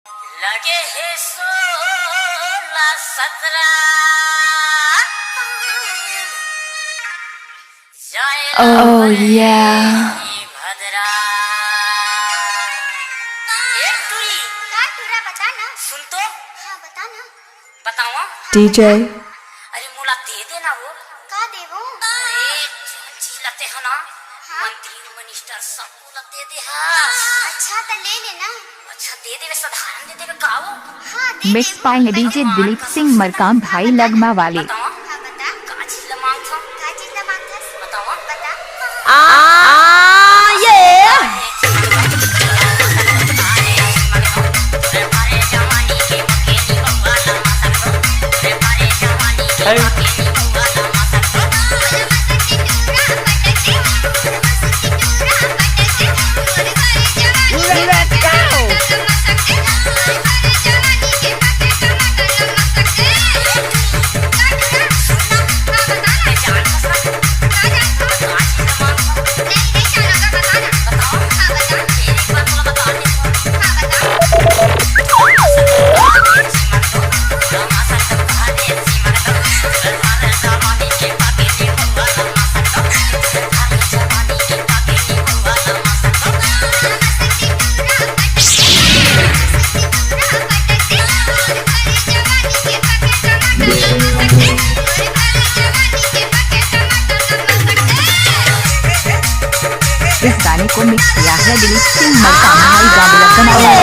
लगे है 16-17 Oh yeah. भद्रा एक टुरी क्या टुरा बता ना। सुन तो हाँ बता ना। बताओ DJ. अरे मुला दे देना वो का देवो। अरे जौन चीज लगते है ना मंत्री मिनिस्टर सबको लग दे दे हाँ अच्छा तो ले लेना। अच्छा दे दे साधारण दे दे का वो हाँ दे mix by DJ Dilip Singh Markam भाई लगमा वाले। बताओ हाँ बता। का चीज ला मांग था का चीज ला मांगता बताओ बता। इस गाने को मिक्स किया है दिलीप सिंह मरकाम भाई गाने लगमा वाले।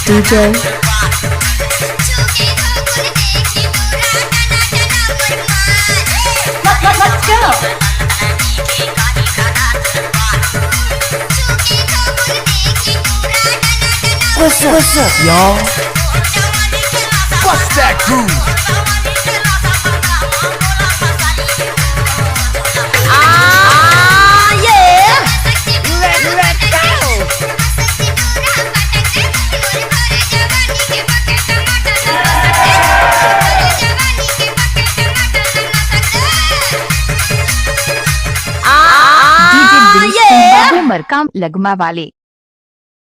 DJ. Let's go. What's up, y'all? Bust that groove. DJ Dilip Singh Markam लगमा वाले।